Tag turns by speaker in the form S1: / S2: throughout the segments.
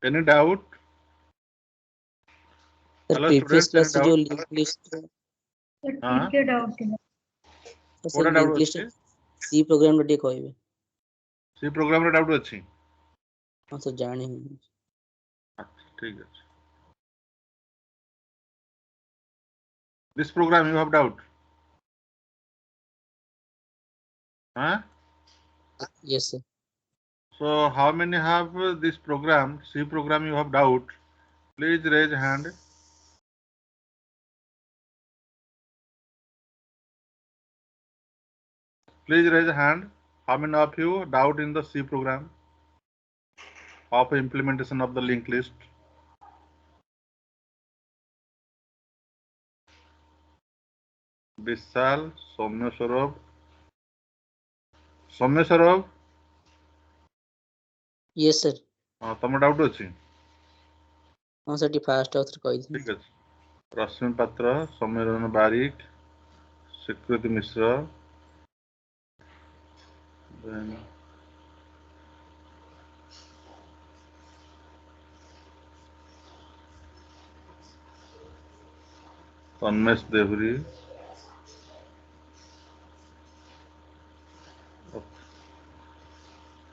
S1: Any doubt?
S2: Sir
S1: Hello
S2: previous
S1: students, any
S2: class जो
S1: doubt?
S2: Link list
S3: ଟିକେ doubt ଥିଲା।
S2: Sir
S1: कोड़ा
S2: link
S1: doubt
S2: list
S1: अच्छी?
S2: C programme रे ଟିକେ କହିବେ।
S1: सी प्रोग्राम रे doubt अच्छी?
S2: हां सर जाने
S1: अच्छा ठीक है। This program you have doubt? Huh?
S2: Yes sir.
S1: So how many have this program, C program you have doubt? Please raise hand. Please raise a hand. How many of you doubt in the C program of implementation of the linked list? Vishal, Soumya Saurabh. Soumya Saurabh,
S2: yes sir.
S1: ତମ doubt ଅଛି?
S2: हां sir T fast आउथर कहि दिन।
S1: ठीक ଅଛି। ରଶ୍ମି ପାତ୍ର, Samiranjan Barik, Swikruti Mishra, then Tanmesh Deori,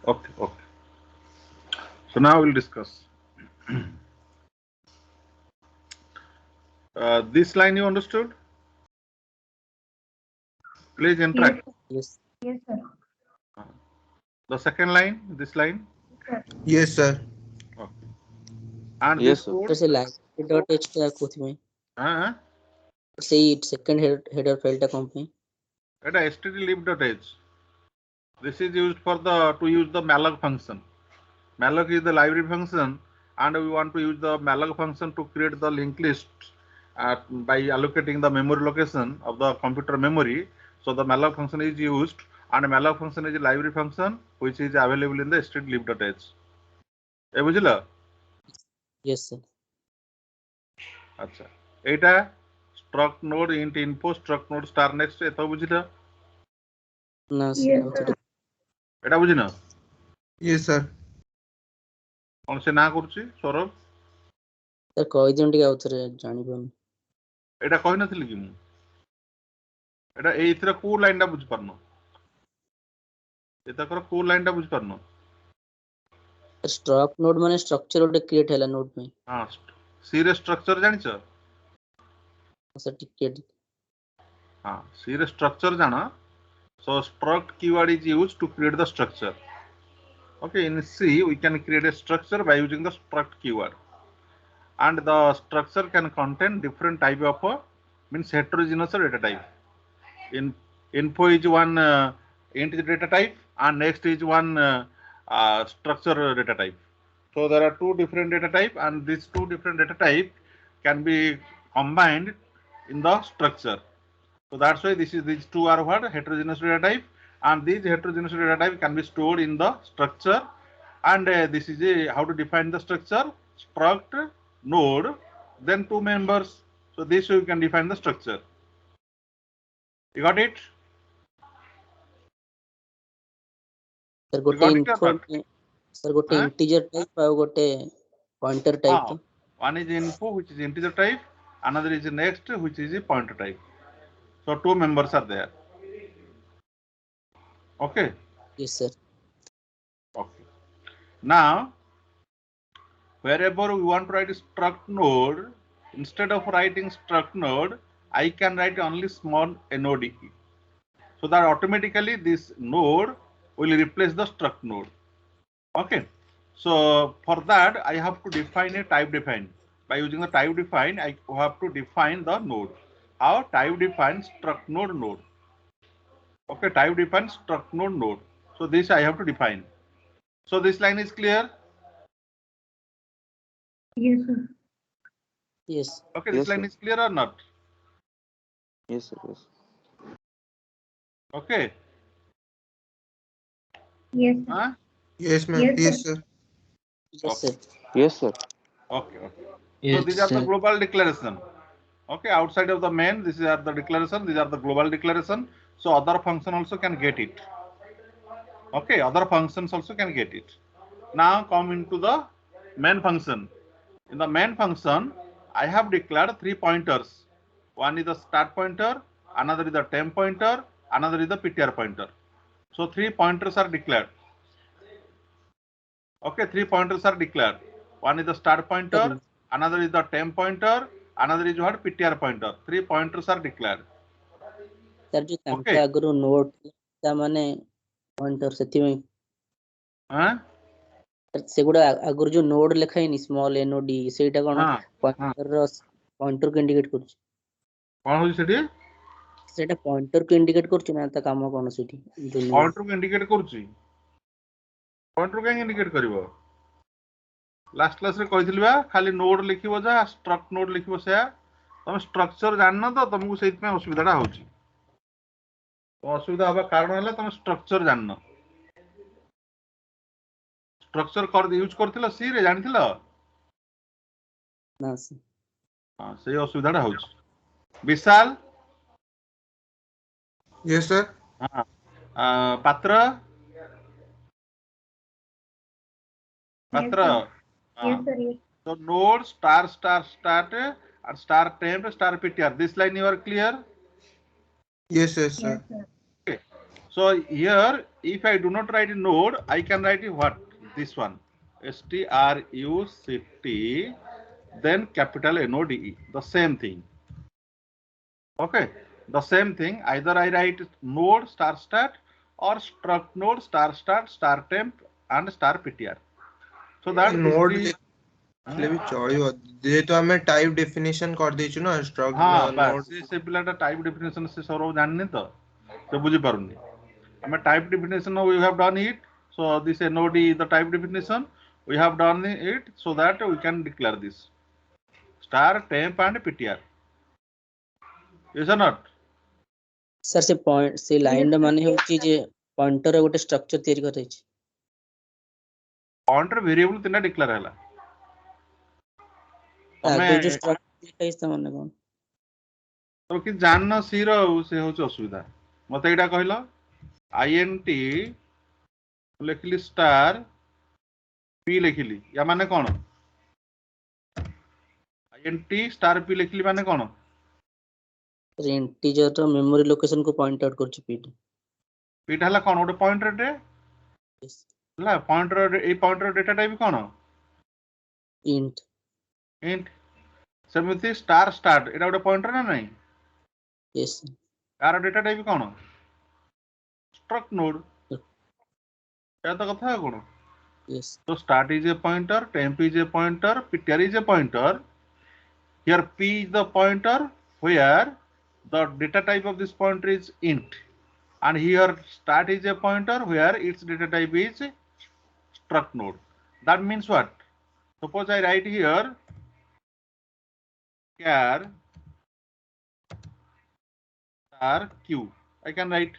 S1: okay. So now we'll discuss. This line you understood? Please interact.
S2: Yes
S3: Yes, sir.
S1: The second line, this line.
S4: Yes, sir.
S1: Okay. And
S5: Yes,
S1: this
S5: sir.
S1: code.
S2: Sir से like dot H टा कोथ में
S1: हाँ,
S2: से second header file टा कौन पे
S1: এটা stdlib.h. This is used for to use the malloc function. Malloc is the library function, and we want to use the malloc function to create the linked list by allocating the memory location of the computer memory. So the malloc function is used, and malloc function is a library function which is available in the stdlib.h. ए बुझल?
S2: Yes sir.
S1: अच्छा, एटा struct node int info struct node star next एत बुझल?
S2: ना
S3: Yes,
S2: sir
S3: sir.
S1: एटा बुझिन?
S4: Yes, sir.
S1: कौन से ना करूची Saurabh?
S2: Sir कहि दिन टिके आउथरे जानि पन
S1: एटा कहि नथिल कि मु? एटा एइथरा को लाइन टा बुझ परनो? एतकर को लाइन टा बुझ परनो?
S2: स्ट्रक्ट नोड माने स्ट्रक्चर ओटे क्रिएट हैला नोड में।
S1: हां, सी रे स्ट्रक्चर जानि छ?
S2: सर टिके
S1: हां, सी रे स्ट्रक्चर जाना. So struct keyword is used to create the structure. Okay, in C we can create a structure by using the struct keyword, and the structure can contain different type of means heterogeneous data type. In info is one integer data type, and next is one structure data type. So there are two different data type, and these two different data type can be combined in the structure. So that's why these two are what heterogeneous data type, and these heterogeneous data type can be stored in the structure. And this is how to define the structure: struct node, then two members. So this way we can define the structure. You got it?
S2: Sir
S1: You
S2: गोटे
S1: got it or
S2: info
S1: not?
S2: Sir गोटे
S1: Huh?
S2: Integer type आ गोटे pointer type
S1: One is info, which is integer type. Another is next, which is a pointer type. So two members are there. Okay.
S2: Yes sir.
S1: Okay. Now, wherever we want to write struct node, instead of writing struct node, I can write only small node. So that automatically this node will replace the struct node. Okay. So for that, I have to define a type define. By using the type define, I have to define the node. How? Type define struct node node. Okay, type define struct node node. So this I have to define. So this line is clear.
S3: Yes, sir.
S2: Yes
S1: Okay,
S5: Yes,
S1: this line
S5: sir.
S1: is clear or not?
S5: Yes, sir. Yes.
S1: Okay.
S3: Yes, sir.
S1: Huh?
S4: Yes, ma'am.
S3: Yes,
S4: Yes,
S3: sir.
S4: sir.
S2: Yes sir.
S5: Yes, sir.
S1: Okay. So
S2: Yes,
S1: these are the
S2: sir.
S1: global declaration. Okay, outside of the main, these are the declaration. These are the global declaration. So other function also can get it. Okay, other functions also can get it. Now come into the main function. In the main function, I have declared 3 pointers. One is the start pointer, another is the temp pointer, another is the PTR pointer. So 3 pointers are declared. Okay, 3 pointers are declared. One is the start pointer, another is the temp pointer, another is what PTR pointer. 3 pointers are declared.
S2: Sir जो तांका
S1: Okay.
S2: आगरो node ता माने pointer सेति में
S1: Huh?
S2: सेगुडा आगरो जो node लिखा है small NOD सेटा कोन
S1: हाँ,
S2: पॉइंटर को इंडिकेट करूछ
S1: कौन होची सेठी?
S2: सेटा पॉइंटर को इंडिकेट करूछ ना ता काम कोन सेठी जो नोड
S1: पॉइंटर को इंडिकेट करूची. पॉइंटर को इंडिकेट करिवो. लास्ट क्लास रे कहिथिलि बा खाली नोड लिखिबो जा स्ट्रक्ट नोड लिखिबो से तुम स्ट्रक्चर जानना तो तुमको सेति में असुविधाटा होची. तो असुविधा हबा कारण हला तुम स्ट्रक्चर जानना. स्ट्रक्चर कर यूज करथिलो सी रे जानथिलो.
S2: ना से
S1: हां से असुविधाटा होची. विशाल
S4: Yes, sir.
S1: हां पात्र पात्र
S3: Yes, sir. Yes.
S1: so node star and star temp star PTR. This line you are clear?
S4: Yes, yes, sir.
S3: Yes, sir.
S1: So here, if I do not write a node, I can write what? This one, struct, then capital NODE, the same thing. Okay, the same thing. Either I write node star stat or struct node star stat star temp and star PTR. So that
S4: node
S1: is
S4: ले भी चलियो जे तो हमें type definition कर देछु ना struct
S1: हाँ
S4: node
S1: बस से पिलाटा टाइप डेफिनेशन से सौरभ जानने तो बुझी पारुनी हमें type definition we have done it so this NOD is the type definition we have done it so that we can declare this star temp and PTR. Is or not?
S2: Sir से point से line the माने होची जे pointer गोटे structure तयारी करते छी
S1: pointer variable तिना declare हैला
S2: आगो जो स्ट्रक्चर लिखा इस माने कोन
S1: तो कि जानना सी रो से होच असुविधा मते एटा कहलो INT लिखली स्टार P लिखली या माने कोन INT स्टार P लिखली माने कोन
S2: इंटीजर रो मेमोरी लोकेशन को पॉइंट आउट करछ पीटी
S1: पीट हला कोन ओटे पॉइंटर टे हला पॉइंटर ए पॉइंटर डेटा टाइप कोन
S2: इंट
S1: सेमिति स्टार स्टार्ट एटा ओटे पॉइंटर ना नहीं
S2: यस
S1: कार डेटा टाइप कोन स्ट्रक्ट नोड या तो कथा है कोन
S2: yes
S1: so start is a pointer temp is a pointer PTR is a pointer here P is the pointer where the data type of this pointer is int and here start is a pointer where its data type is struct node. That means what? Suppose I write here char star q. I can write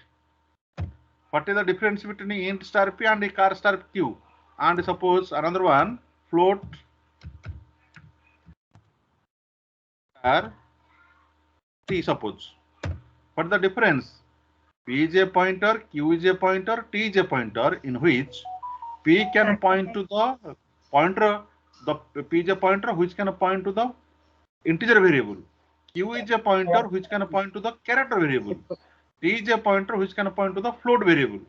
S1: what is the difference between int star p and char star q. And suppose another one float star t. Suppose what is the difference? P is a pointer, q is a pointer, t is a pointer in which p can point to the pointer, the p is a pointer which can point to the integer variable, q is a pointer which can point to the character variable, t is a pointer which can point to the float variable.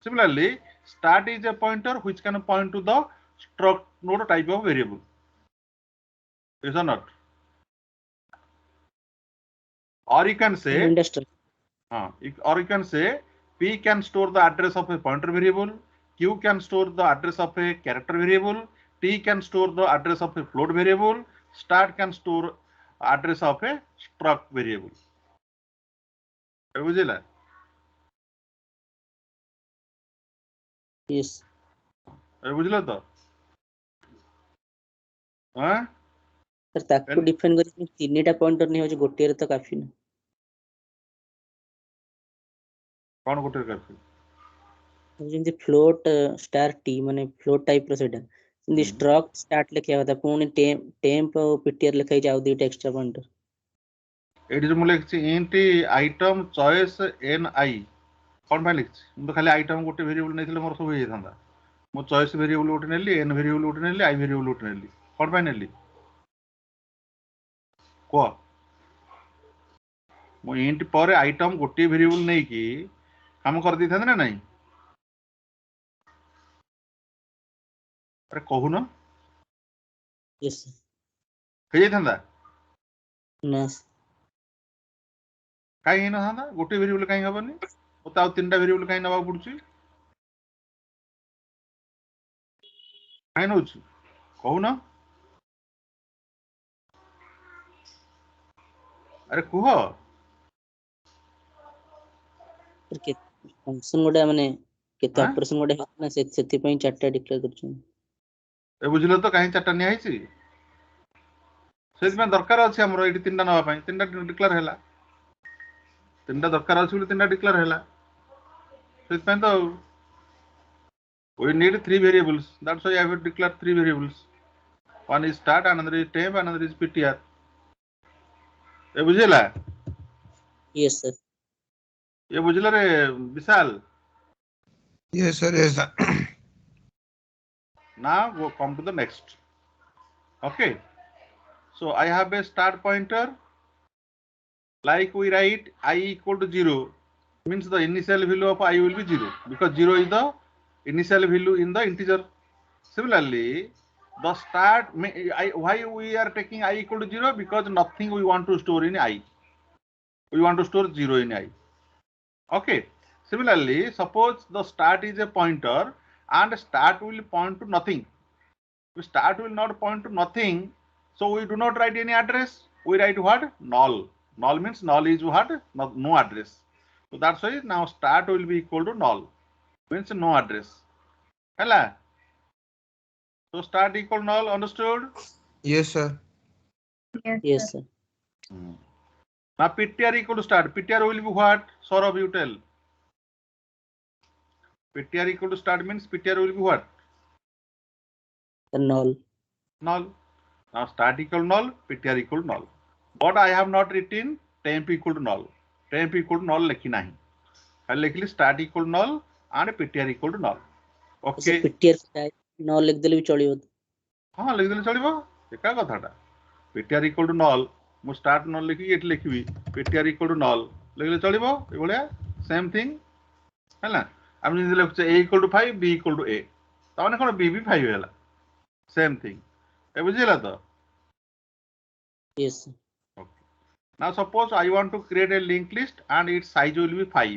S1: Similarly, start is a pointer which can point to the struct node type of variable. Is or not? Or you can say or you can say P can store the address of a pointer variable, Q can store the address of a character variable, T can store the address of a float variable, start can store address of a struct variable. बुझिला?
S2: Yes
S1: बुझिला तो? हां
S2: sir ताको define करी तीनटा pointer नहीं हो जे गोटे रे तो काफी ना
S1: कौन गोटे काफी
S2: जेंति फ्लोट स्टार टी माने फ्लोट टाइप रो सेटा जेंति स्ट्रक्ट स्टार्ट लिखिया होता पुनी टेम्प और पीटीआर लिखाई जाउ दीटा एक्स्ट्रा पॉइंटर
S1: एडी जो मुले int आइटम चॉइस ni कौन भाई लिखछि हम तो खाली आइटम गोटे वेरिएबल नै थिले मोर सब हे थांदा मो चॉइस वेरिएबल उठ नेली n वेरिएबल उठ नेली i वेरिएबल उठ नेली कोन पाइ नेली को मो इंट पर आइटम गोटे वेरिएबल नै कि काम कर दी था ना नहीं अरे कहू न
S2: यस सर
S1: हे जाई थांदा
S2: ना
S1: काई हे न थांदा गोटे वेरिएबल काई हबनी मते आ तीनटा वेरिएबल काई नबा पड़ुची काई नउची कहू न अरे कुह
S2: सर के फंक्शन गोटे माने केते
S1: हाँ?
S2: ऑपरेशन गोटे ना सेति पई चारटा डिक्लेयर करछन
S1: ए बुझिलो तो काई चारटा निया हैची सेति दरकार अछि हमरो एठी तीनटा नबा पई तीनटा डिक्लेयर हैला तीनटा दरकार अछि बोली तीनटा डिक्लेयर हैला सेति तो we need three variables that's why I have declared three variables one is start another is temp another is ptr ए बुझिला
S2: यस सर
S1: ये बुझिला रे Vishal
S4: Yes sir, yes sir.
S1: now go come to the next okay so I have a start pointer like we write I equal to 0 means the initial value of I will be 0 because 0 is the initial value in the integer similarly the start why we are taking I equal to 0 because nothing we want to store in I we want to store 0 in I okay similarly suppose the start is a pointer and start will point to nothing start will not point to nothing so we do not write any address we write what null null means null is what no address so that's why now start will be equal to null means no address hela so start equal null understood
S4: Yes sir.
S2: Yes sir
S1: now ptr equal to start ptr will be what Saurabh you tell ptr equal to start means ptr will be what
S2: null
S1: null now start equal to null ptr equal to null but I have not written temp equal to null temp equal to null लिखी नहीं खाली लिखली start equal to null and ptr equal to null
S2: sir
S1: okay
S2: PTR type null लिख देले भी चलियो
S1: हाँ लिख देले चलिबो एका कथाटा ptr equal to null मु start null लिखी एठी लिखिबी ptr equal to null लिखले चलिबो ए भलिया सेम थिंग हैला हम जे लिखछ a equal to 5 b equal to a ताने कोन b भी 5 होला सेम थिंग ए बुझिला तो
S2: yes
S1: now suppose I want to create a linked list and its size will be 5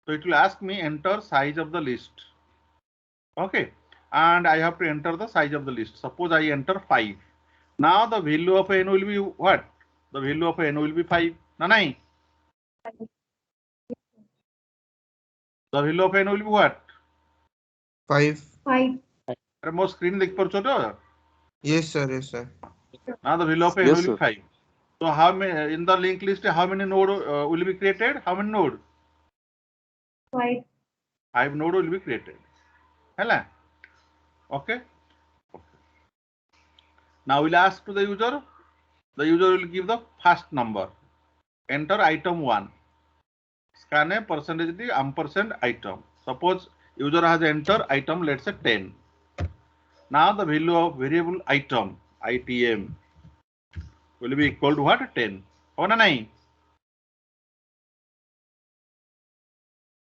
S1: so it will ask me enter size of the list okay and I have to enter the size of the list suppose I enter 5 now the value of n will be what the value of n will be 5 na nahi the value of n will be what
S4: 5.
S3: 5.
S1: are mo screen dekh parcho to
S4: Yes sir, yes sir.
S1: now the value of n
S5: Yes,
S1: will be
S5: sir.
S1: 5 so how many in the linked list how many node will be created how many node
S3: 5.
S1: 5 node will be created hela okay now we'll ask to the user will give the first number enter item 1 scan a percentage the ampersand item suppose user has enter item let's say 10 now the value of variable item itm will be equal to what 10 हो ना नहीं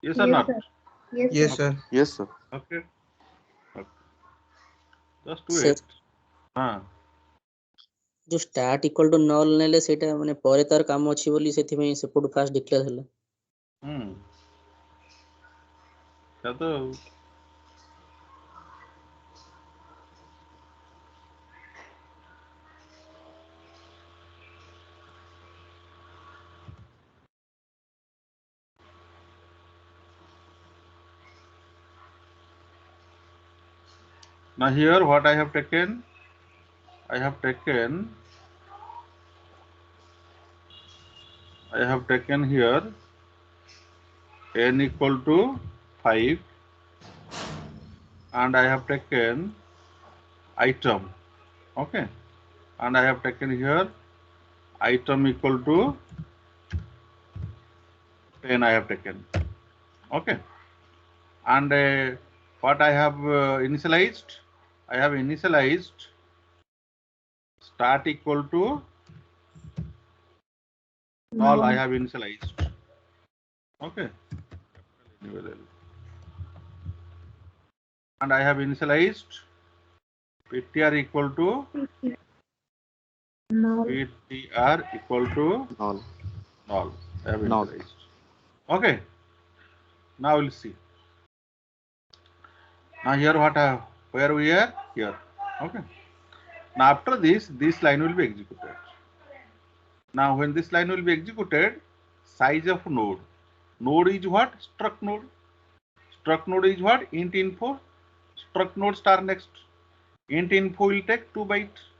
S1: yes or
S3: Yes,
S1: not
S3: sir. Yes,
S4: Yes
S3: sir.
S4: sir.
S5: Yes, sir.
S1: okay just do
S2: Sir.
S1: it हाँ
S2: जो start equal to null नेले सेटा माने परे तार काम अछि बोली सेति में सेपटू फास्ट डिक्लेयर हला
S1: क्या तो now here what I have taken I have taken here n equal to 5 and I have taken item okay and I have taken here item equal to 10 I have taken okay and what I have initialized? I have initialized start equal to null. I have initialized. Okay. And I have initialized ptr equal to
S3: Null.
S1: ptr equal to
S5: Null.
S1: null. I have
S5: Null.
S1: initialized. Okay. Now we'll see. Now here what I have, where we are here. Okay. Now after this line will be executed. Now when this line will be executed, size of node. Node is what? Struct node. Struct node is what? Int info. Struct node star next. Int info will take 2 bytes.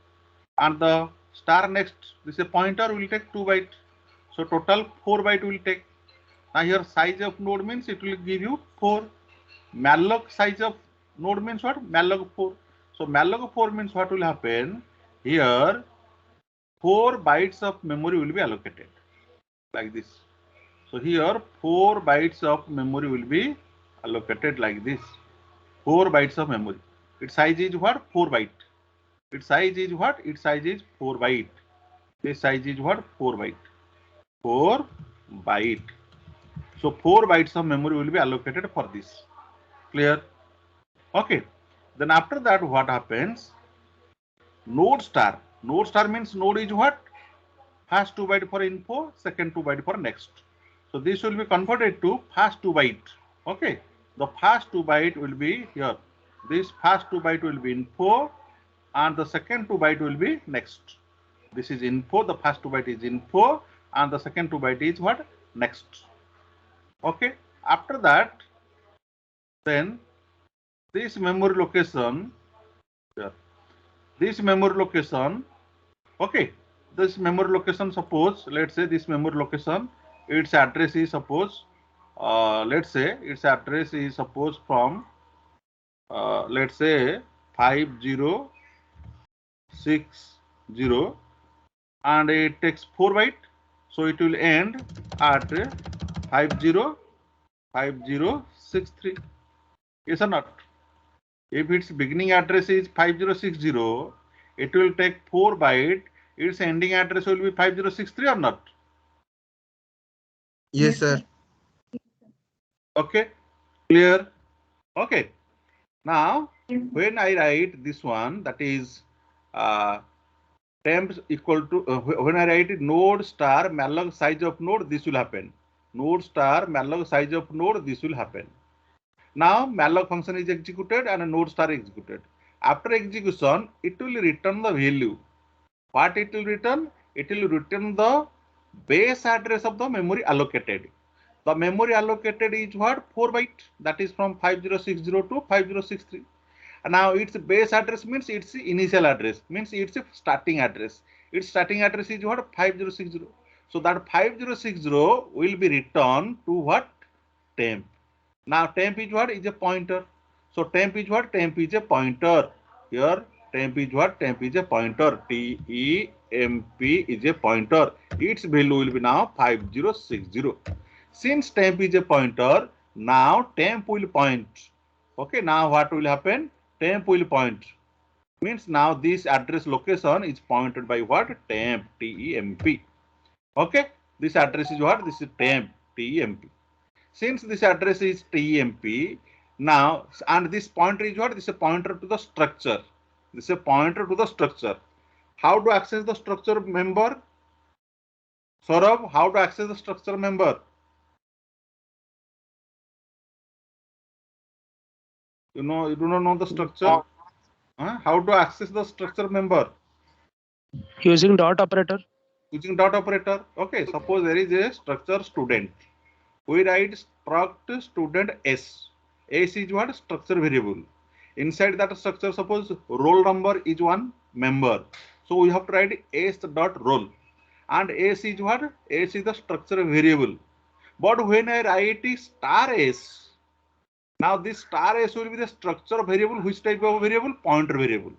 S1: And the star next, this is a pointer, will take 2 bytes. So total 4 byte will take. Now here size of node means it will give you 4. Malloc size of node means what? Malloc 4. So malloc 4 means what will happen? Here 4 bytes of memory will be allocated like this. So here 4 bytes of memory will be allocated like this. 4 bytes of memory. Its size is what? 4 byte. Its size is what? Its size is 4 byte. This size is what? 4 byte. 4 byte. So 4 bytes of memory will be allocated for this. Clear? Okay. Then after that what happens? Node star. Node star means node is what? First 2 byte for info, second 2 byte for next. So this will be converted to first 2 byte. Okay. The first 2 byte will be here. This first 2 byte will be info and the second 2 byte will be next. This is info, the first 2 byte is info and the second 2 byte is what? Next. Okay. After that, then this memory location, this memory location, okay, this memory location, suppose, let's say this memory location, its address is suppose, let's say its address is suppose from, let's say 5060 and it takes 4 byte. So it will end at 5063. Yes or not? If its beginning address is 5060, it will take 4 byte. Its ending address will be 5063 or not?
S4: Yes, sir.
S1: Okay, clear? Okay. Now, when I write this one, that is temp equal to, when I write node star malloc size of node, this will happen. Node star malloc size of node, this will happen. Now malloc function is executed and a node star executed. After execution, it will return the value. What it will return? It will return the base address of the memory allocated. The memory allocated is what? 4 byte. That is from 5060 to 5063. And now its base address means its initial address, means its starting address. Its starting address is what? 5060. So that 5060 will be returned to what? Temp. Now temp is what? Is a pointer. So temp is what? Temp is a pointer. Here temp is what? Temp is a pointer. TEMP is a pointer. Its value will be now 5060. Since temp is a pointer, now temp will point. Okay, now what will happen? Temp will point. Means now this address location is pointed by what? Temp, TEMP. Okay, this address is what? This is temp, TEMP. Since this address is TEMP, now, and this pointer is what? This is a pointer to the structure. This is a pointer to the structure. How to access the structure member? Saurabh, how to access the structure member? You do not know the structure? How to access the structure member?
S6: Using dot operator.
S1: Using dot operator. Okay, suppose there is a structure student. We write struct student S. S is what? Structure variable. Inside that structure, suppose roll number is one member. So we have to write S dot roll. And S is what? S is the structure variable. But when I write star S, now this star S will be the structure variable. Which type of variable? Pointer variable.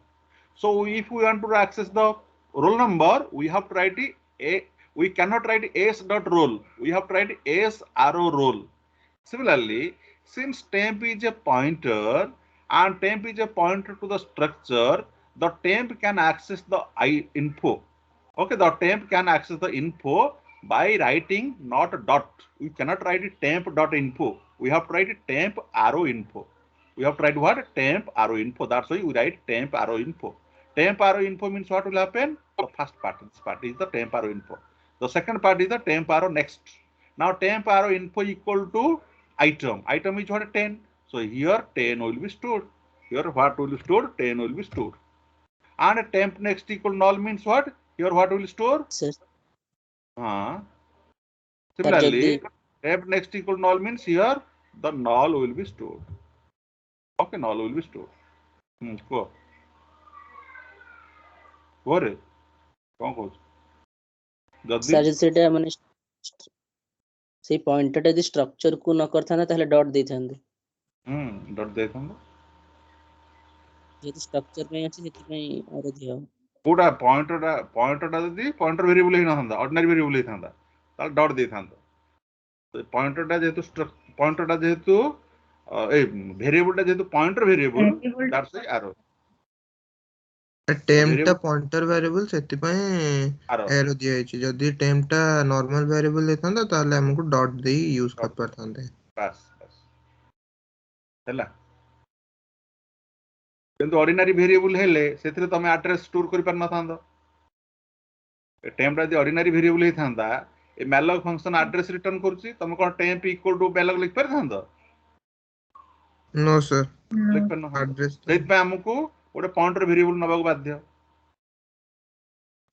S1: So if we want to access the roll number, we have to write we cannot write S dot roll. We have to write S arrow roll. Similarly, Since temp is a pointer and temp is a pointer to the structure, the temp can access the info. Okay, the temp can access the info by writing not a dot. We cannot write it temp dot info. We have to write it temp arrow info. We have to write what? Temp arrow info. That's why we write temp arrow info. Temp arrow info means what will happen? The first part. This part is the temp arrow info. The second part is the temp arrow next. Now temp arrow info equal to item. Item is what? 10. So here 10 will be stored. Here what will be stored? 10 will be stored. And temp next equal null means what? Here what will store?
S2: Sir,
S1: Similarly, temp next equal null means here the null will be stored. Okay, null will be stored. Go. Go re. Kଣ କହୁଛୁ? ଯଦି
S2: sir ସେଟା ମାନେ ସେଇ ପଏଣ୍ଟରଟା ଯଦି structure କୁ ନ କରିଥାନ୍ତା ତାହେଲେ ଡଟ୍ ଦେଇଥାନ୍ତୁ।
S1: ଡଟ୍ ଦେଇଥାନ୍ତା।
S2: ଯେହେତୁ ଷ୍ଟ୍ରକ୍ଚର ପାଇଁ ଅଛି ସେଥିପାଇଁ ଆର ଦିଅ।
S1: କୋଉଟା ପଏଣ୍ଟରଟା ଯଦି ପଏଣ୍ଟର ଭେରିଏବଲ ହେଇନଥାନ୍ତା, ଅର୍ଡିନାରୀ ଭେରିଏବଲ ହେଇଥାନ୍ତା, ତାହେଲେ ଡଟ୍ ଦେଇଥାନ୍ତା। ପଏଣ୍ଟରଟା ଯେହେତୁ ଏଇ ଭେରିଏବଲଟା ଯେହେତୁ pointer variable, that's why arrow.
S4: Temp टा पॉइंटर वेरिएबल ସେଥିପାଇଁ
S1: ଆରୋ
S4: ଏରୋ ଦିଆ ହେଇଛି। ଯଦି टेम्प ଟା ନର୍ମାଲ वेरिएबल ହେଇଥାନ୍ତା ତାହେଲେ ଆମକୁ ଡଟ୍ ଦେଇ ୟୁଜ କରି ପାରିଥାନ୍ତେ।
S1: ବାସ୍ ବାସ୍ ହେଲା। କିନ୍ତୁ ଅର୍ଡିନାରୀ ଭେରିଏବଲ ହେଲେ ସେଥିରେ ତମେ ଆଡ୍ରେସ ଷ୍ଟୋର କରି ପାରିନଥାନ୍ତ। ଟେମ୍ପ ଯଦି ଅର୍ଡିନାରୀ ଭେରିଏବଲ ହେଇଥାନ୍ତା, ଏ malloc ଫଙ୍କସନ ଆଡ୍ରେସ ରିଟର୍ନ କରୁଛି, ତମେ କଣ ଟେମ୍ପ ଇକ୍ୱାଲ ଟୁ malloc ଲେଖି ପାରିଥାନ୍ତ?
S4: नो सर,
S1: ଲେଖି ପାରିନଥାନ୍ତ।
S4: ଆଡ୍ରେସ
S1: ସେଇଥିପାଇଁ ଆମକୁ ଗୋଟେ ପଏଣ୍ଟର ଭେରିଏବଲ ନବାକୁ ବାଧ୍ୟ।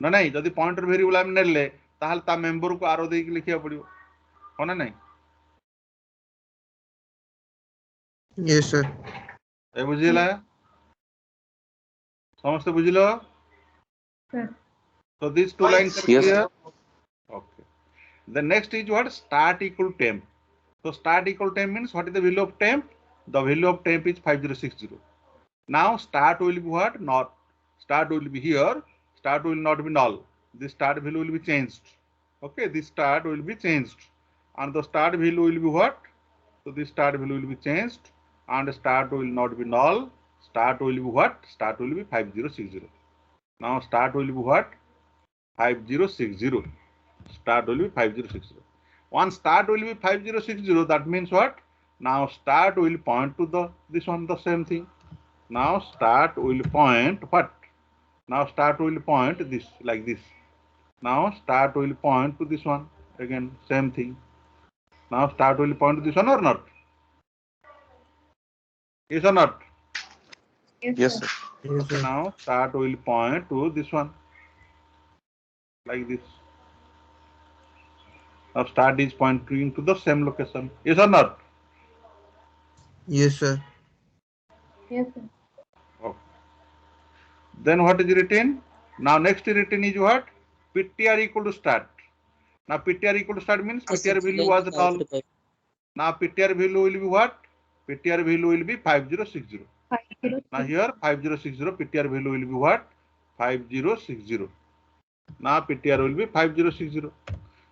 S1: ନା ନାଇଁ, ଯଦି ପଏଣ୍ଟର ଭେରିଏବଲ ଆମେ ନେଲେ ତାହେଲେ ତା ମେମ୍ବରକୁ ଆରୋ ଦେଇକି ଲେଖିବାକୁ ପଡିବ, ହଁ ନା ନାଇଁ?
S4: Yes sir.
S1: ଏ ବୁଝିଲା? ସମସ୍ତେ ବୁଝିଲ? So these two lines are
S5: Yes,
S1: clear. Okay. The next is what? Start equal temp. So start equal temp means what is the value of temp? The value of temp is 5060. Now start will be what? Not. Start will be here. Start will not be null. This start value will be changed. Okay, this start will be changed. And the start value will be what? So this start value will be changed. And start will not be null. Start will be what? Start will be 5060. Now start will be what? 5060. Start will be 5060. Once start will be 5060, that means what? Now start will point to this one, the same thing. Now start will point what? Now start will point this, like this. Now start will point to this one, again same thing. Now start will point to this one or not? Yes or not?
S5: yes, sir.
S1: Okay, now start will point to this one, like this. Now start is pointing to the same location. Yes or not?
S4: Yes sir.
S3: Yes, sir.
S1: Okay. Then what is written? Now next written is what? PTR equal to start. Now PTR equal to start means PTR value was null. Now PTR value will be what? PTR value will be 5060.
S3: 50.
S1: Now here 5060 PTR value will be what? 5060. Now PTR will be 5060.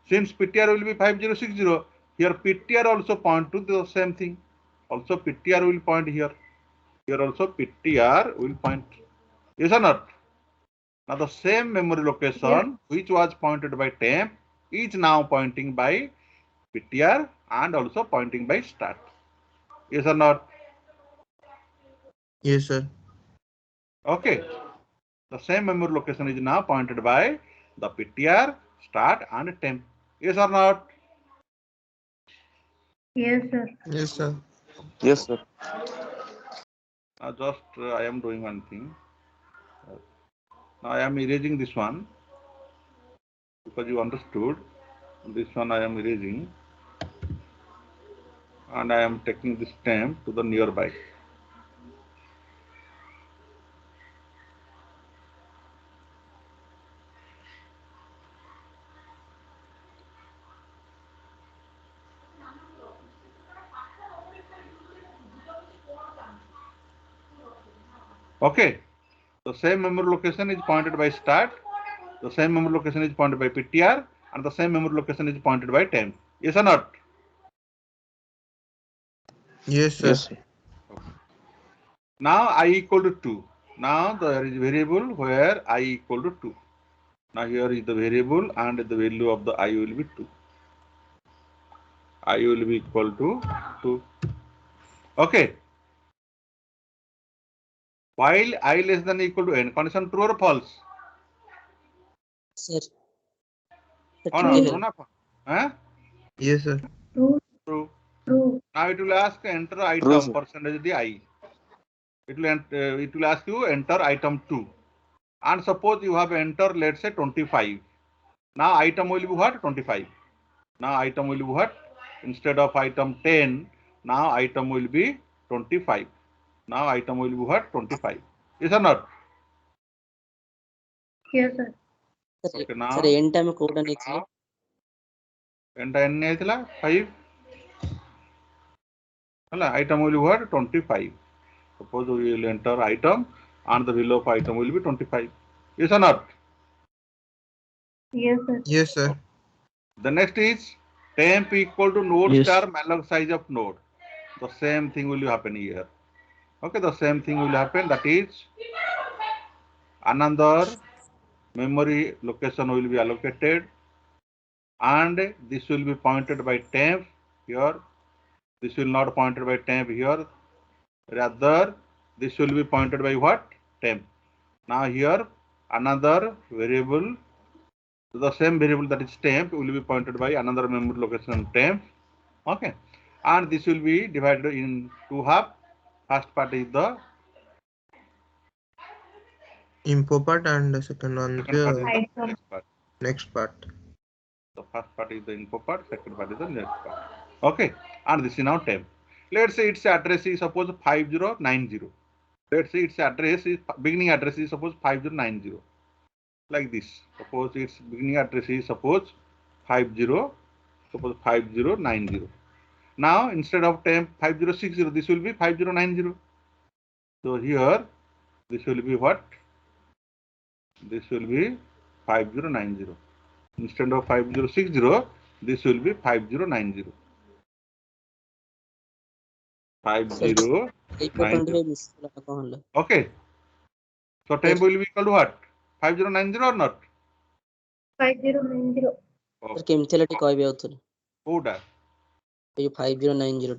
S1: Since PTR will be 5060, here PTR also point to the same thing. Also PTR will point here. Here also PTR will point. Yes or not? Now the same memory location which was pointed by temp is now pointing by PTR and also pointing by start. Yes or not?
S4: Yes sir.
S1: Okay. The same memory location is now pointed by the PTR, start and temp. Yes or not?
S3: Yes, sir.
S4: Yes sir.
S5: Yes, sir.
S1: Now just I am doing one thing. Now I am erasing this one because you understood. This one I am erasing and I am taking this temp to the nearby. Okay. The same memory location is pointed by start. The same memory location is pointed by PTR and the same memory location is pointed by temp. Yes or not?
S4: Yes, sir.
S5: Yes, sir.
S1: Now I equal to 2. Now there is variable where I equal to 2. Now here is the variable and the value of the I will be 2. I will be equal to 2. Okay. While I less than equal to n, condition true or false?
S2: Sir.
S1: Oh no, true na false? Huh?
S4: Yes, sir.
S3: True.
S1: True.
S3: True.
S1: Now it will ask enter
S5: True,
S1: item
S5: sir.
S1: percentage di. It will ask you enter item 2. And suppose you have entered, let's say 25. Now item will be what? 25. Now item will be what? Instead of item 10, now item will be 25. Now item will be what? 25. Is or not?
S3: Yes, sir.
S2: Sir,
S1: Okay, now
S2: sir, end time code and it's
S1: enter n aitila 5. Hala, item will be what? 25. Suppose we will enter item and the value of item will be 25. Is or not?
S3: Yes, sir.
S4: Yes, sir.
S1: The next is temp equal to node
S6: Yes.
S1: star malloc size of node. The same thing will happen here. Okay, the same thing will happen. That is another memory location will be allocated, and this will be pointed by temp here. This will not pointed by temp here. Rather, this will be pointed by what? Temp. Now here another variable, the same variable that is temp will be pointed by another memory location temp. Okay, and this will be divided in two half. First part is the
S4: Info part and the second one
S1: second part is
S4: the
S1: the
S3: Item.
S1: next part.
S4: next part.
S1: The first part is the info part, second part is the next part. Okay, and this is now temp. Let's say its address is suppose 5090. Let's say its address is beginning address is suppose 5090. Like this. Suppose its beginning address is suppose 5090. Now instead of temp 5060, this will be 5090. So here this will be what? This will be 5090. Instead of 5060, this will be 5090. 5090.
S2: 5.25 miss kala.
S1: Okay. So temp will be equal to what? 5090 or not?
S3: 5090.
S2: Sir, କେମିତି ହେଲା ଟିକେ କହିବେ ଆଉଥରେ
S1: କୋଉଟା
S2: ଏଇ 5090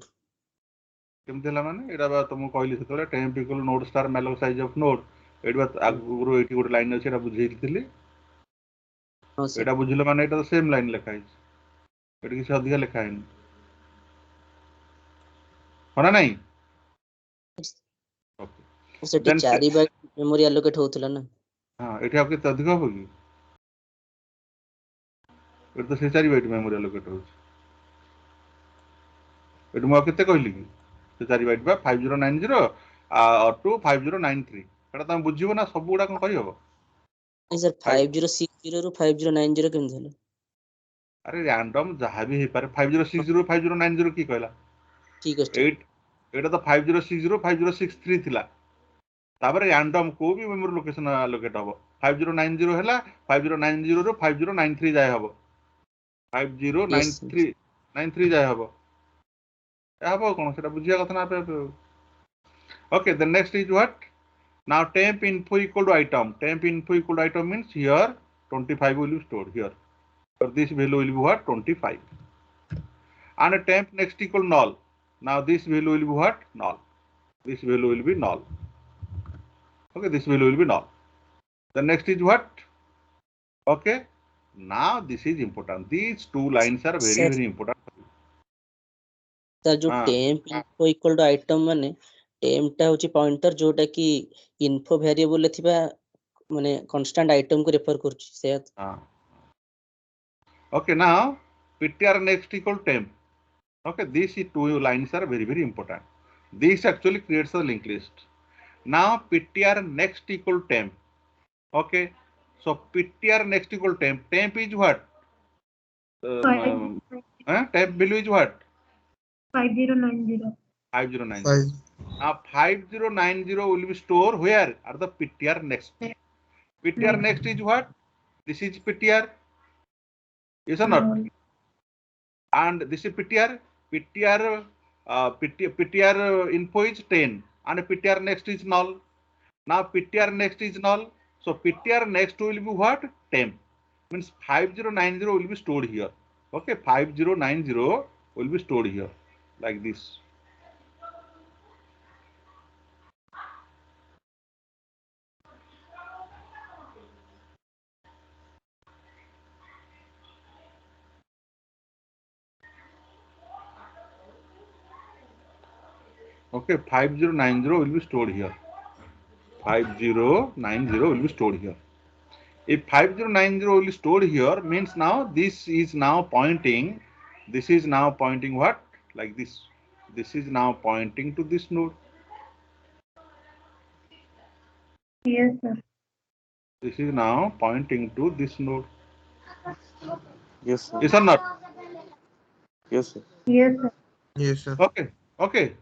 S1: କେମିତି ହେଲା ମାନେ ଏଇଟା ବା ତମକୁ କହିଲି ସେତେବେଳେ temp equal node star malloc size of node. ଏଇଠି ବା ଆଗରୁ ଏଇଠି ଗୋଟେ ଲାଇନ ଅଛି, ଏଇଟା ବୁଝେଇଥିଲି।
S2: ହଁ sir
S1: ଏଇଟା ବୁଝିଲ ମାନେ ଏଇଟା ତ ସେମ୍ ଲାଇନ ଲେଖା ହେଇଛି, ଏଠି କିଛି ଅଧିକା ଲେଖା ହେଇନି, ହଁ ନା ନାଇଁ?
S2: ସେଠି
S1: Then
S2: 4 ବାଇଟ୍ ମେମୋରି ଆଲୋକେଟ ହଉଥିଲା ନା
S1: ହଁ ଏଠି ଆଉ କେତେ ଅଧିକ ହବ କି? ଏଠି ତ ସେ 4 ବାଇଟ୍ ମେମୋରି ଆଲୋକେଟ ହଉଛି। ଏଠି ମୁଁ ଆଉ କେତେ କହିଲି କି? ସେ 4 ବାଇଟ୍ ବା 5090 to 5093। ସେଟା ତମେ ବୁଝିବ ନା, ସବୁ ଗୁଡା କଣ କହିହବ?
S2: sir 5060 ରୁ 5090 କେମିତି ହେଲା
S1: ଆରେ ରାଣ୍ଡମ ଯାହା ବି ହେଇପାରେ। 5060 5090 କି କହିଲା?
S2: ଠିକ ଅଛି
S1: ଏଇଟା ତ 5060 5063 ଥିଲା। ତାପରେ ରାଣ୍ଡମ କୋଉ ବି ମେମୋରି ଲୋକେସନ ଆଲୋକେଟ ହବ। 5090 ହେଲା, 5090 ରୁ 5093 ଯାଏ ହବ, 5093 ଯାଏ ହବ। ଏହା ହବ କଣ ସେଟା ବୁଝିବା କଥା ନା। Okay, the next is what? Now temp info equal to item. Temp info equal to item means here 25 will be stored here. So this value will be what? 25. And a temp next equal null. Now this value will be what? Null. This value will be null. Okay, this value will be null. The next is what? Okay, now this is important. These two lines are very
S2: Sir.
S1: very important.
S2: sir जो temp info equal to item ମାନେ temp ଟା ହଉଛି pointer ଯୋଉଟା କି info variable ରେ ଥିବା ମାନେ constant item କୁ refer କରୁଛି ସେଇଆ
S1: Okay, now ptr next equal temp. Okay, these two lines are very very important. This actually creates a linked list. Now ptr next equal temp. Okay, so ptr next equal temp. Temp is what? Temp value is what?
S3: 5090.
S1: 5090. Now 5090 will be stored where? At the ptr next. Ptr next is what? This is ptr. Yes or not? And this is ptr. Ptr PTR info is 10 and PTR next is null. Now PTR next is null. So PTR next will be what? Temp. Means 5090 will be stored here. Okay, 5090 will be stored here like this. Okay, 5090 will be stored here. 5090 will be stored here. If 5090 will be stored here, means now this is now pointing. This is now pointing what? Like this. This is now pointing to this node.
S3: Yes, sir.
S1: This is now pointing to this node.
S5: Yes, sir.
S1: Yes or not?
S5: Yes, sir.
S3: Yes, sir.
S4: Yes, sir.
S1: Okay. Okay.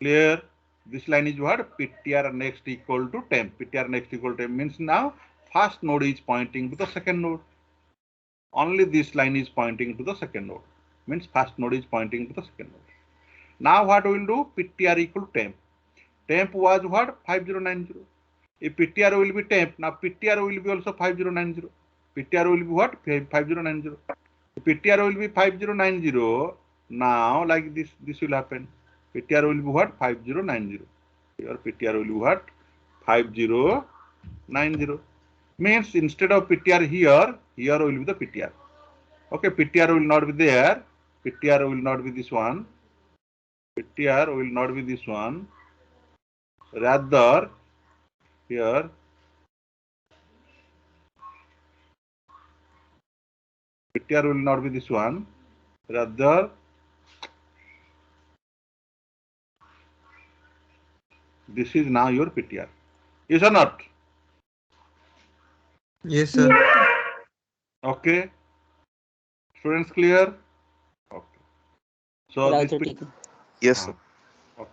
S1: Clear. This line is what? PTR next equal to temp. PTR next equal to temp means now first node is pointing to the second node. Only this line is pointing to the second node. Means first node is pointing to the second node. Now what we will do? PTR equal to temp. Temp was what? 5090. If PTR will be temp, now PTR will be also 5090. PTR will be what? 5090. If PTR will be 5090, now like this will happen. PTR will be what? 5090. Your PTR will be what? 5090. Means instead of PTR here will be the PTR. Okay, PTR will not be there. PTR will not be this one. PTR will not be this one. Rather, here PTR will not be this one. Rather, this is now your PTR. Is or not?
S4: Yes, sir.
S1: Okay. Students clear? Okay. So
S2: Sir,
S1: this
S2: also taken.
S5: Yes, sir.
S1: okay.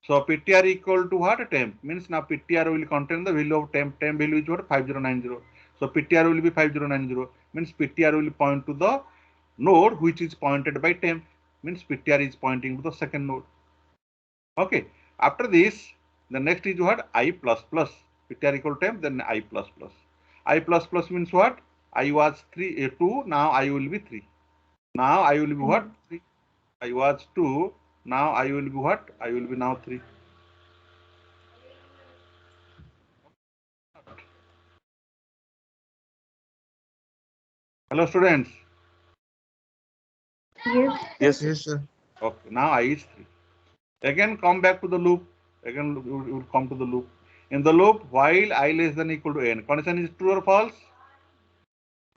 S1: So PTR equal to what? Temp. Means now PTR will contain the value of temp. Temp value is what? 5090. So PTR will be 5090. Means PTR will point to the node which is pointed by temp. Means PTR is pointing to the second node. Okay. After this, the next is what? I plus plus. PTR equal to temp, then I plus plus. I plus plus means what? I was 2, now I will be 3. Now I will be what? 3. I was 2, now I will be what? I will be now 3. Hello students.
S3: Yes.
S5: Yes, sir.
S4: Yes, sir.
S1: Okay, now I is 3. Again come back to the loop. Again you will come to the loop. In the loop, while I less than equal to n, condition is true or false?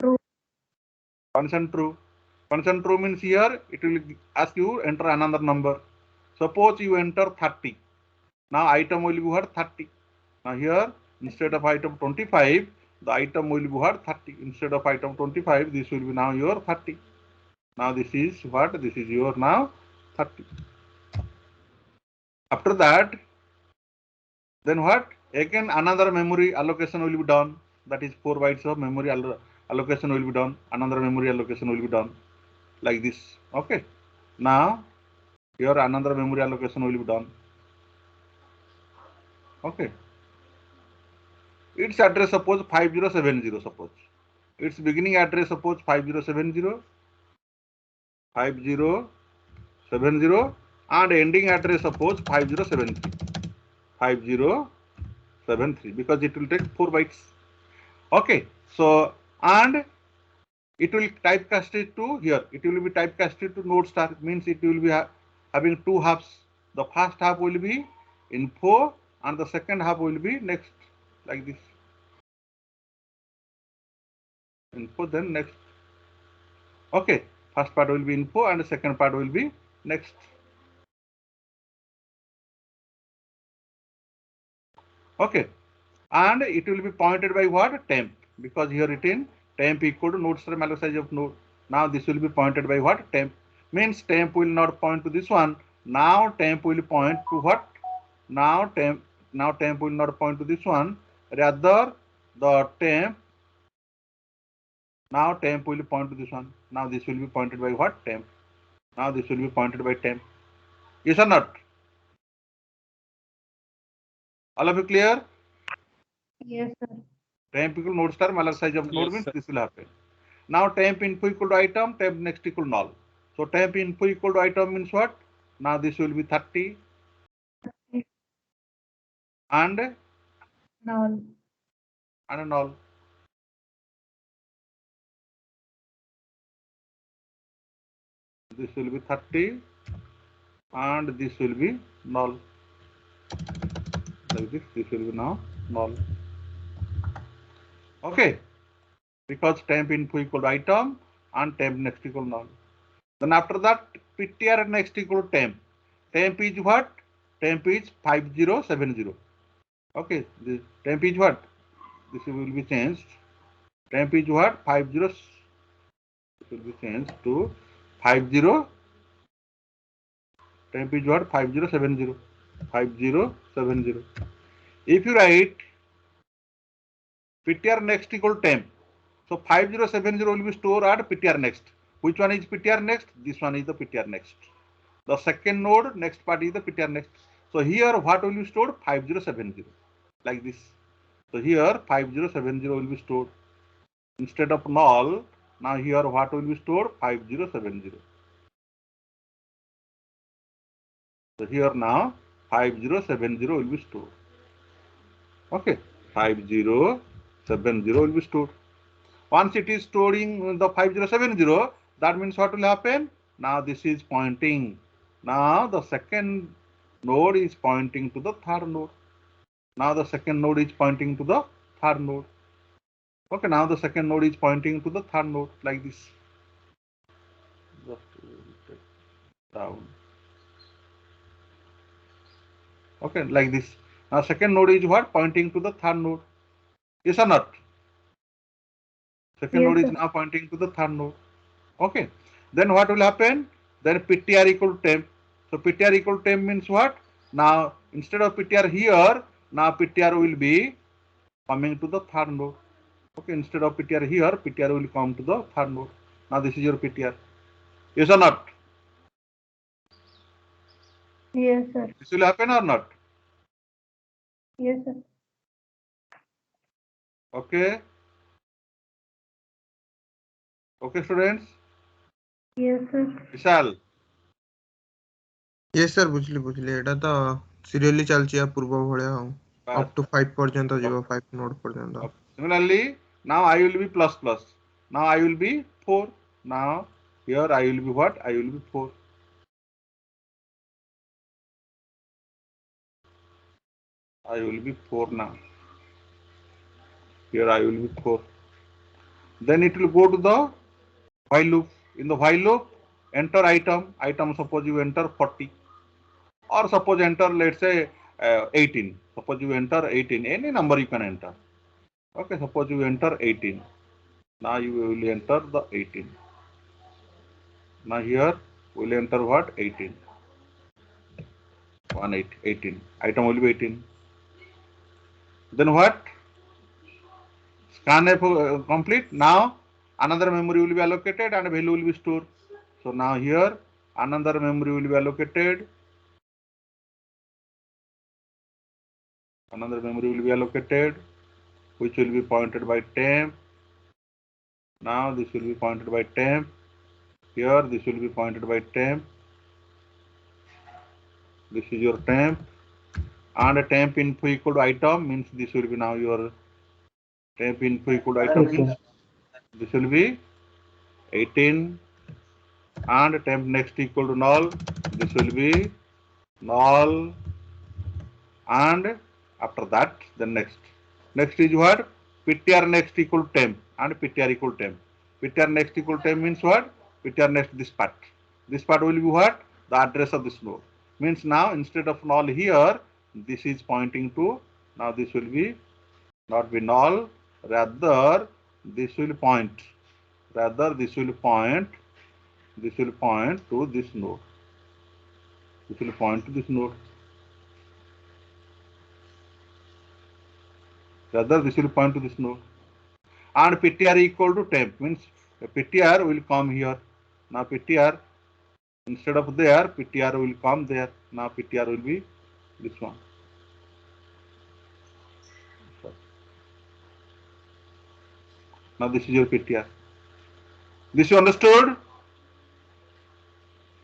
S3: True.
S1: Condition true. Condition true means here it will ask you enter another number. Suppose you enter 30. Now item will be what? 30. Now here instead of item 25, the item will be what? 30. Instead of item 25, this will be now your 30. Now this is what? This is your now 30. After that, then what? Again another memory allocation will be done. That is 4 bytes of memory allocation will be done. Another memory allocation will be done like this. Okay. Now here another memory allocation will be done. Okay. Its address suppose 5070 suppose. Its beginning address suppose 5070 and ending address suppose 5073 because it will take 4 bytes. Okay. So and it will typecast it to here. It will be typecasted to node star. Means it will be having 2 halves. The first half will be info and the second half will be next like this. Info then next. Okay. First part will be info and the second part will be next. Okay. And it will be pointed by what? Temp. Because here written temp equal to node star malloc size of node. Now this will be pointed by what? Temp. Means temp will not point to this one. Now temp will point to what? Now temp will not point to this one. Rather the temp. Now temp will point to this one. Now this will be pointed by what? Temp. Now this will be pointed by temp. Yes or not? All of you clear?
S3: Yes, sir.
S1: Temp equal node star malloc size of node
S6: Yes,
S1: means
S6: sir.
S1: this will happen. Now temp info equal to item, temp next equal null. So temp info equal to item means what? Now this will be 30 and
S3: Null.
S1: null. This will be 30 and this will be null. Like this will be now null. Okay, because temp info equal to item and temp next equal null. Then after that, ptr next equal to temp. Temp is what? Temp is 5070. Okay, the temp is what? This will be changed. Temp is what? 50. This will be changed to 50. Temp is what? 5070. 5070. If you write ptr next equal to temp, so 5070 will be stored at ptr next. Which one is ptr next? This one is the ptr next. The second node next part is the ptr next. So here what will be stored? 5070. Like this. So here 5070 will be stored. Instead of null, now here what will be stored? 5070. So here now 5070 will be stored. Okay, 5070 will be stored. Once it is storing the 5070, that means what will happen? Now this is pointing. Now the second node is pointing to the third node. Now the second node is pointing to the third node. Okay, now the second node is pointing to the third node like this. Just down. Okay, like this. Now second node is what? Pointing to the third node. Yes or not? Second
S3: Yes,
S1: node is
S3: sir.
S1: now pointing to the third node. Okay. Then what will happen? Then ptr equal to temp. So ptr equal to temp means what? Now instead of ptr here, now ptr will be coming to the third node. Okay, instead of ptr here, ptr will come to the third node. Now this is your ptr. Yes or not?
S3: Yes, sir.
S1: This will happen or not?
S3: Yes, sir.
S1: Okay. Okay, students.
S3: Yes, sir.
S1: Vishal.
S4: Yes sir, ବୁଝିଲି ଏଟା ତ ସିରିୟଲି ଚାଲିଛି ଆ ପୂର୍ବ ଭଳିଆ ଆଉ up to 5 ପର୍ଯ୍ୟନ୍ତ ଯିବ 5 node ପର୍ଯ୍ୟନ୍ତ।
S1: Okay. Similarly, now I will be plus plus. Now I will be 4. Now here I will be what? I will be 4. I will be 4 now. Here I will be 4. Then it will go to the while loop. In the while loop, enter item. Item, suppose you enter 40. Or suppose enter, let's say 18. Suppose you enter 18. Any number you can enter. Okay, suppose you enter 18. Now you will enter the 18. Now here we will enter what? 18. 18. Item will be 18. Then what? Scanf complete. Now another memory will be allocated and value will be stored. So now here another memory will be allocated. Another memory will be allocated, which will be pointed by temp. Now this will be pointed by temp. Here this will be pointed by temp. This is your temp. And a temp info equal to item means this will be now your temp info equal to item means this will be 18 and temp next equal to null. This will be null and after that the next is what? Ptr next equal to temp and ptr equal to temp. Ptr next equal to temp means what? Ptr next this part. This part will be what? The address of this node. Means now instead of null here, this is pointing to, now this will be not be null, rather this will point. Rather this will point to this node. This will point to this node. Rather this will point to this node. And ptr equal to temp means ptr will come here. Now ptr Instead of there, PTR will come there. Now PTR will be this one. Now this is your PTR. This you understood?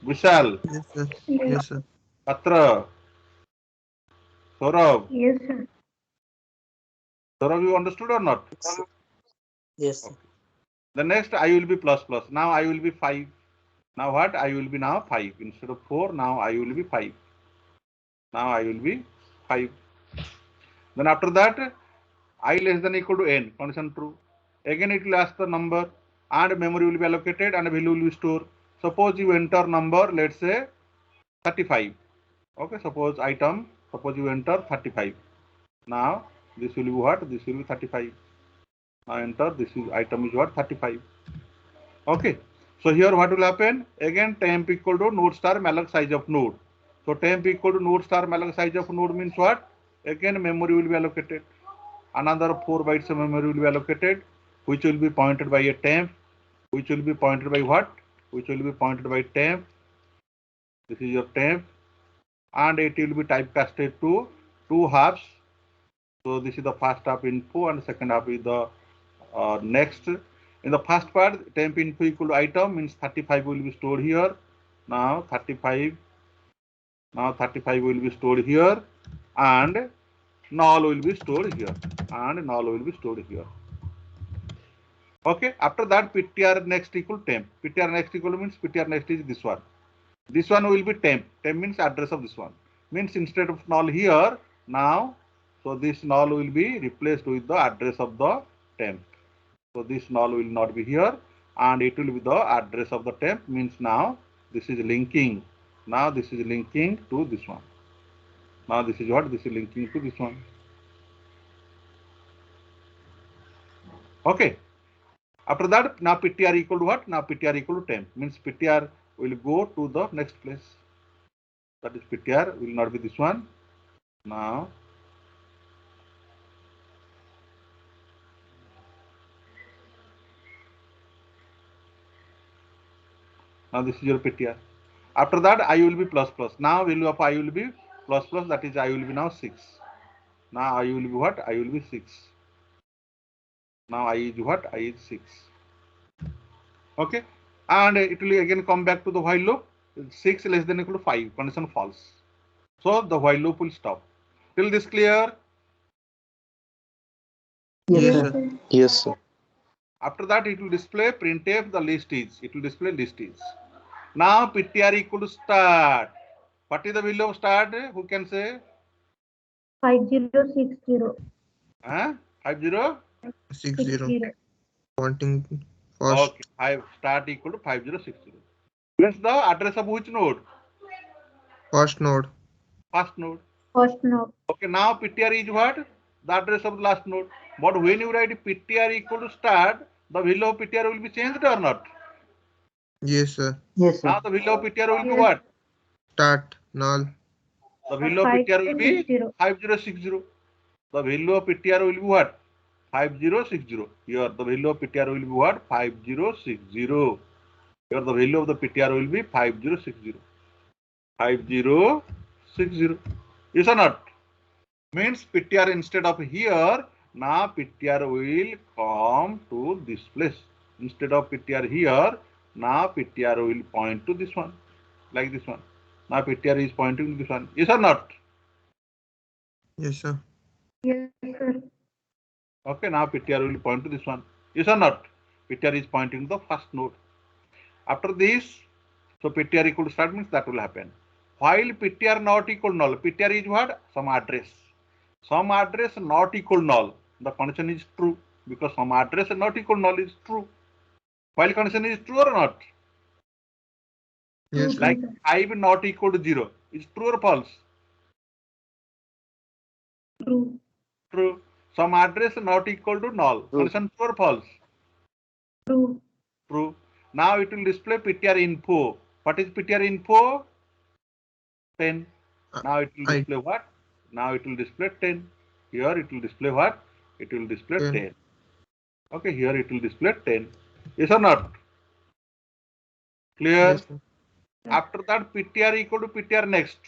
S1: Vishal,
S4: Yes, sir.
S3: Yes.
S4: Yes, sir.
S1: Patra, Saurabh.
S3: Yes, sir.
S1: Saurabh, you understood or not?
S2: Yes, sir.
S1: The next I will be plus plus. Now I will be 5. Now what? I will be now 5. Instead of 4, now I will be 5. Now I will be 5. Then after that, I less than equal to n, condition true. Again it will ask the number and memory will be allocated and value will be stored. Suppose you enter number, let's say 35. Okay, suppose you enter 35. Now this will be what? This will be 35. Now enter, this is item is what? 35. Okay. So here what will happen? Again temp equal to node star malloc size of node. So temp equal to node star malloc size of node means what? Again memory will be allocated. Another 4 bytes of memory will be allocated, which will be pointed by a temp, which will be pointed by what? Which will be pointed by temp. This is your temp, and it will be typecasted to 2 halves. So this is the first half info and second half is the next. In the first part, temp info equal to item means 35 will be stored here. Now 35 will be stored here, and null will be stored here, and null will be stored here. Okay, after that PTR next equal temp. PTR next equal means PTR next is this one. This one will be temp. Temp means address of this one. Means instead of null here, now, so this null will be replaced with the address of the temp. So this null will not be here, and it will be the address of the temp. Means now this is linking. Now this is linking to this one. Now this is what? This is linking to this one. Okay. After that, now PTR equal to what? Now PTR equal to temp. Means PTR will go to the next place. That is PTR will not be this one. Now this is your PTR. After that, I will be plus plus. Now value of I will be plus plus. That is I will be now 6. Now I will be what? I will be 6. Now I is what? I is 6. Okay. And it will again come back to the while loop. 6 less than equal to 5. Condition false. So the while loop will stop. Till this clear?
S4: Yes,
S3: Yes,
S4: sir.
S3: sir.
S5: Yes, sir.
S1: After that, it will display printf the list is. It will display list is. Now PTR equal to start. What is the value of start? Who can say?
S3: 5060.
S1: 50?
S4: 60. Wanting first.
S1: Okay. Start equal to 5060. Means the address of which node?
S4: First node.
S1: First node.
S3: First node.
S1: Okay. Now PTR is what? The address of the last node. But when you write PTR equal to start, the value of PTR will be changed or not?
S4: Yes, sir.
S3: Yes,
S1: Now the value of PTR will be what?
S4: Start null.
S1: The value of PTR will be 5060. The value of PTR will be what? 5060. Here the value of PTR will be what? 5060. Here the value of the PTR will be 5060. 5060. Yes or not? Means PTR instead of here, now PTR will come to this place. Instead of PTR here, now PTR will point to this one. Like this one. Now PTR is pointing to this one. Yes or not?
S4: Yes, sir.
S3: Yes, sir.
S1: Okay, now PTR will point to this one. Yes or not? PTR is pointing to the first node. After this, so PTR equal to start means that will happen. While PTR not equal null, PTR is what? Some address. Some address not equal null. The condition is true because some address not equal null is true. While condition is true or not?
S4: Yes, sir.
S1: Like 5 not equal to 0. Is true or false?
S3: True.
S1: True. Some address not equal to null.
S5: True.
S1: Condition true or false?
S3: True.
S1: True. Now it will display PTR info. What is PTR info? 10. Now it will display what? Now it will display 10. Here it will display what? It will display 10. Okay, here it will display 10. Yes or not? Clear?
S4: Yes, sir.
S1: After that, PTR equal to PTR next.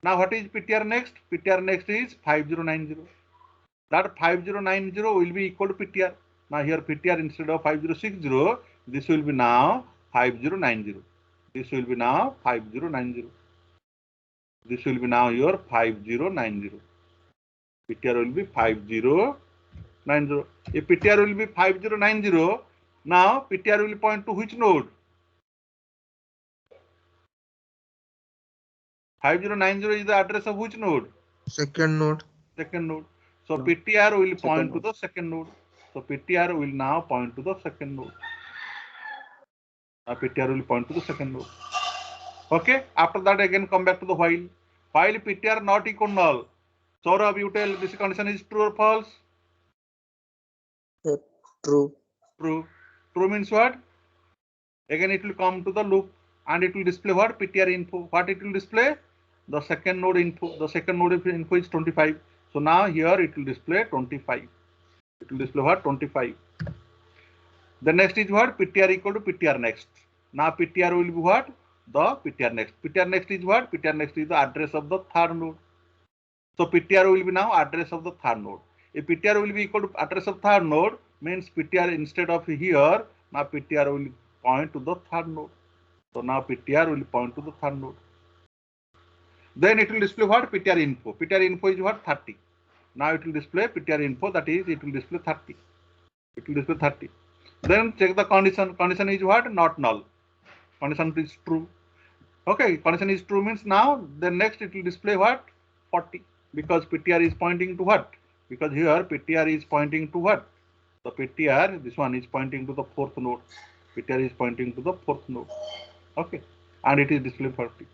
S1: Now, what is PTR next? PTR next is 5090. That 5090 will be equal to PTR. Now, here PTR instead of 5060, this will be now 5090. This will be now 5090. This will be now your 5090. PTR will be 5090. If PTR will be 5090, now PTR will point to which node? 5090 is the address of which node?
S4: Second node.
S1: Second node. So
S2: No.
S1: PTR will
S2: Second
S1: point to
S2: node.
S1: the second node. So PTR will now point to the second node. Now PTR will point to the second node. Okay. After that, again come back to the while. While PTR not equal null. Saurabh, you tell this condition is true or false?
S2: True.
S1: True. True means what? Again, it will come to the loop and it will display what? PTR info. What it will display? The second node info. The second node info is 25. So now here it will display 25. It will display what? 25. The next is what? PTR equal to PTR next. Now PTR will be what? The PTR next. PTR next is what? PTR next is the address of the third node. So PTR will be now address of the third node. If PTR will be equal to address of third node, means PTR instead of here, now PTR will point to the third node. So now PTR will point to the third node. Then it will display what? PTR info. PTR info is what? 30. Now it will display PTR info, that is it will display 30. It will display 30. Then check the condition. Condition is what? Not null. Condition is true. Okay, condition is true means now the next it will display what? 40. Because PTR is pointing to what? Because here PTR is pointing to what? The PTR, this one is pointing to the fourth node. PTR is pointing to the fourth node. Okay, and it is display 40.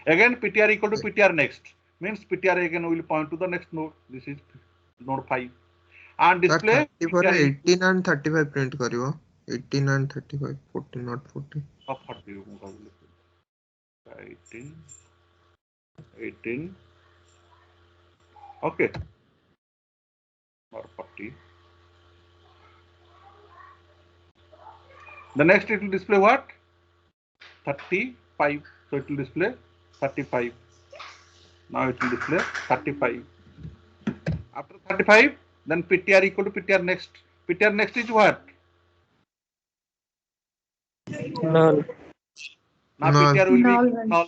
S1: Again, PTR equal to PTR next means PTR again will point to the next node. This is node 5. And display
S4: 30 ପରେ
S1: PTR
S4: 18 and 35 print କରିବ 18 and 35 40 not 40
S1: of 40. 18. Okay. Or 40. The next it will display what? 35. So it will display 35. Now it will display 35. After 35, then PTR equal to PTR next. PTR next is what?
S6: Null.
S1: Now
S4: Null.
S1: PTR will be
S3: Null.
S1: equal to null.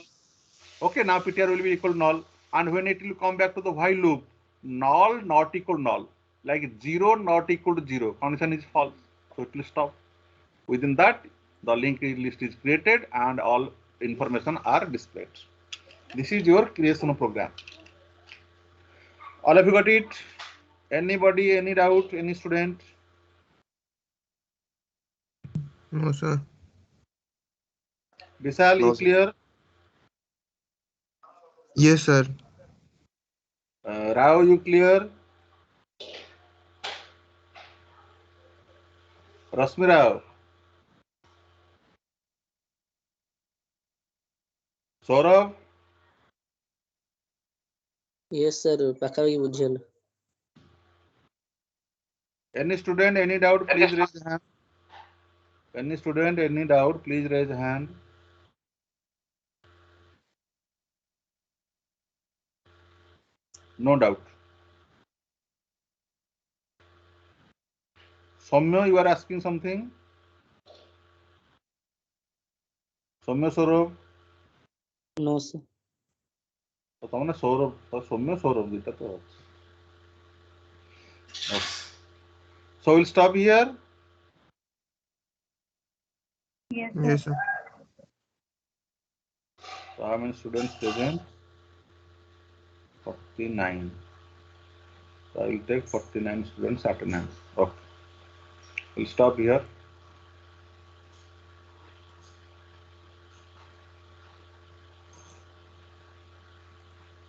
S1: Okay, now PTR will be equal to null. And when it will come back to the while loop, null not equal null. Like 0 not equal to 0. Condition is false. So it will stop. Within that, the linked list is created and all information are displayed. This is your creation program. All of you got it? Anybody, any doubt, any student?
S4: no sir
S1: Vishal,
S5: No,
S1: you
S5: sir.
S1: clear?
S4: yes sir
S1: Rao, you clear? Rasmi Rao? Saurabh?
S2: Yes sir, ପାଖାପାଖି ବୁଝିଗଲା.
S1: Any student, any doubt, please raise your hand. Any student, any doubt, please raise your hand. No doubt. Soumya, you are asking something? Soumya, Saurabh?
S2: No sir.
S1: तो तुमने सौरभ तो सौम्य सौरभ दिता तो okay. So we'll stop here.
S3: Yes, sir.
S4: yes sir
S1: So how many students present? 49. So I will take 49 students attendance. Okay. We'll stop here.